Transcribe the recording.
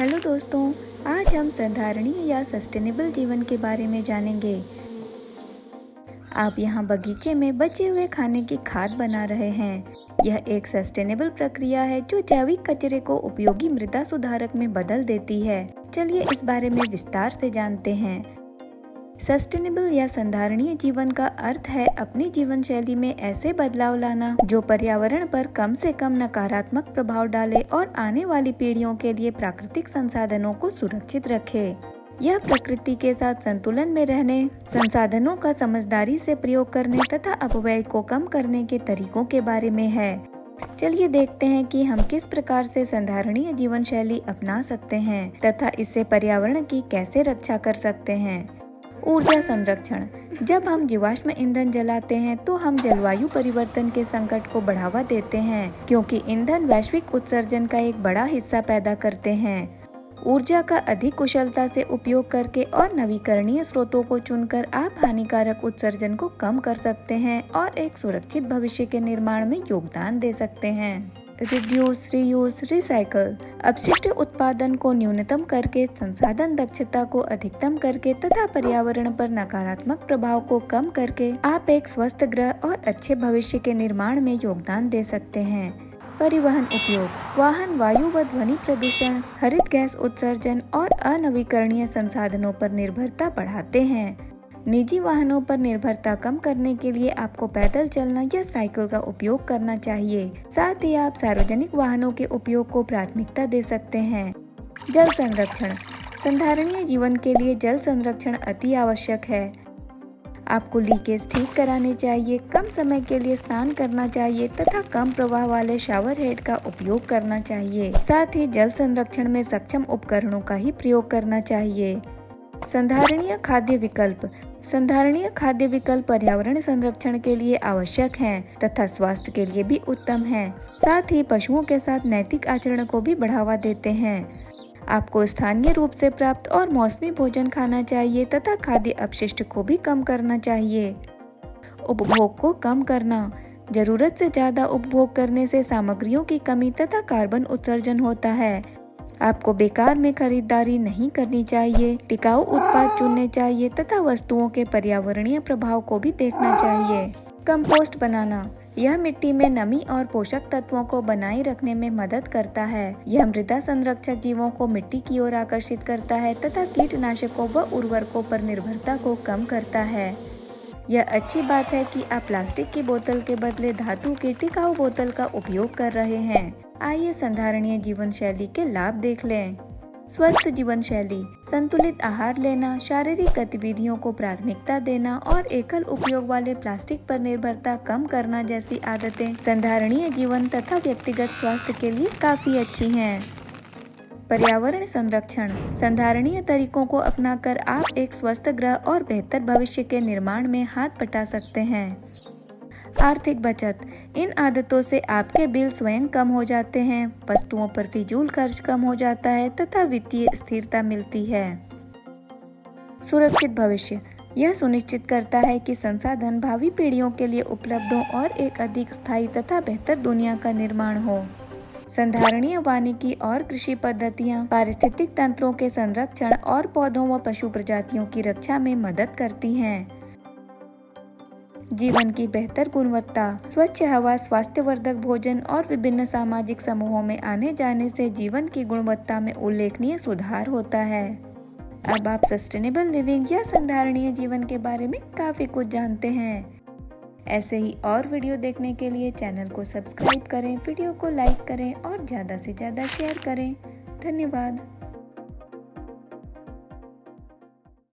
Hello दोस्तों, आज हम संधारणीय या सस्टेनेबल जीवन के बारे में जानेंगे। आप यहाँ बगीचे में बचे हुए खाने की खाद बना रहे हैं। यह एक सस्टेनेबल प्रक्रिया है जो जैविक कचरे को उपयोगी मृदा सुधारक में बदल देती है। चलिए इस बारे में विस्तार से जानते हैं। सस्टेनेबल या संधारणीय जीवन का अर्थ है अपनी जीवन शैली में ऐसे बदलाव लाना जो पर्यावरण पर कम से कम नकारात्मक प्रभाव डाले और आने वाली पीढ़ियों के लिए प्राकृतिक संसाधनों को सुरक्षित रखे। यह प्रकृति के साथ संतुलन में रहने, संसाधनों का समझदारी से प्रयोग करने तथा अपव्यय को कम करने के तरीकों के बारे में है। चलिए देखते हैं कि हम किस प्रकार से संधारणीय जीवन शैली अपना सकते हैं तथा इससे पर्यावरण की कैसे रक्षा कर सकते हैं। ऊर्जा संरक्षण। जब हम जीवाश्म ईंधन जलाते हैं तो हम जलवायु परिवर्तन के संकट को बढ़ावा देते हैं, क्योंकि ईंधन वैश्विक उत्सर्जन का एक बड़ा हिस्सा पैदा करते हैं। ऊर्जा का अधिक कुशलता से उपयोग करके और नवीकरणीय स्रोतों को चुनकर आप हानिकारक उत्सर्जन को कम कर सकते हैं और एक सुरक्षित भविष्य के निर्माण में योगदान दे सकते हैं। Reduce, reuse, recycle. अपशिष्ट उत्पादन को न्यूनतम करके, संसाधन दक्षता को अधिकतम करके तथा पर्यावरण पर नकारात्मक प्रभाव को कम करके आप एक स्वस्थ ग्रह और अच्छे भविष्य के निर्माण में योगदान दे सकते हैं। परिवहन उपयोग। वाहन वायु व ध्वनि प्रदूषण, हरित गैस उत्सर्जन और अनवीकरणीय संसाधनों पर निर्भरता बढ़ाते हैं। निजी वाहनों पर निर्भरता कम करने के लिए आपको पैदल चलना या साइकिल का उपयोग करना चाहिए। साथ ही आप सार्वजनिक वाहनों के उपयोग को प्राथमिकता दे सकते हैं। जल संरक्षण। संधारणीय जीवन के लिए जल संरक्षण अति आवश्यक है। आपको लीकेज ठीक कराने चाहिए, कम समय के लिए स्नान करना चाहिए तथा कम प्रवाह वाले शावर हेड का उपयोग करना चाहिए। साथ ही जल संरक्षण में सक्षम उपकरणों का ही प्रयोग करना चाहिए। संधारणीय खाद्य विकल्प। संधारणीय खाद्य विकल्प पर्यावरण संरक्षण के लिए आवश्यक हैं तथा स्वास्थ्य के लिए भी उत्तम हैं। साथ ही पशुओं के साथ नैतिक आचरण को भी बढ़ावा देते हैं। आपको स्थानीय रूप से प्राप्त और मौसमी भोजन खाना चाहिए तथा खाद्य अपशिष्ट को भी कम करना चाहिए। उपभोग को कम करना। जरूरत से ज्यादा उपभोग करने से सामग्रियों की कमी तथा कार्बन उत्सर्जन होता है। आपको बेकार में खरीदारी नहीं करनी चाहिए, टिकाऊ उत्पाद चुनने चाहिए तथा वस्तुओं के पर्यावरणीय प्रभाव को भी देखना चाहिए। कंपोस्ट बनाना। यह मिट्टी में नमी और पोषक तत्वों को बनाए रखने में मदद करता है। यह मृदा संरक्षक जीवों को मिट्टी की ओर आकर्षित करता है तथा कीटनाशकों व उर्वरकों पर निर्भरता को कम करता है। यह अच्छी बात है कि आप प्लास्टिक की बोतल के बदले धातु की टिकाऊ बोतल का उपयोग कर रहे हैं। आइए संधारणीय जीवन शैली के लाभ देख लें। स्वस्थ जीवन शैली। संतुलित आहार लेना, शारीरिक गतिविधियों को प्राथमिकता देना और एकल उपयोग वाले प्लास्टिक पर निर्भरता कम करना जैसी आदतें संधारणीय जीवन तथा व्यक्तिगत स्वास्थ्य के लिए काफी अच्छी हैं। पर्यावरण संरक्षण। संधारणीय तरीकों को अपनाकर आप एक स्वस्थ ग्रह और बेहतर भविष्य के निर्माण में हाथ बटा सकते हैं। आर्थिक बचत। इन आदतों से आपके बिल स्वयं कम हो जाते हैं, वस्तुओं पर फिजूल खर्च कम हो जाता है तथा वित्तीय स्थिरता मिलती है। सुरक्षित भविष्य। यह सुनिश्चित करता है कि संसाधन भावी पीढ़ियों के लिए उपलब्ध हो और एक अधिक स्थायी तथा बेहतर दुनिया का निर्माण हो। संधारणीय वानिकी और कृषि पद्धतियाँ पारिस्थितिक तंत्रों के संरक्षण और पौधों व पशु प्रजातियों की रक्षा में मदद करती हैं। जीवन की बेहतर गुणवत्ता। स्वच्छ हवा, स्वास्थ्यवर्धक भोजन और विभिन्न सामाजिक समूहों में आने जाने से जीवन की गुणवत्ता में उल्लेखनीय सुधार होता है। अब आप सस्टेनेबल लिविंग या संधारणीय जीवन के बारे में काफी कुछ जानते हैं। ऐसे ही और वीडियो देखने के लिए चैनल को सब्सक्राइब करें, वीडियो को लाइक करें और ज़्यादा से ज़्यादा शेयर करें। धन्यवाद।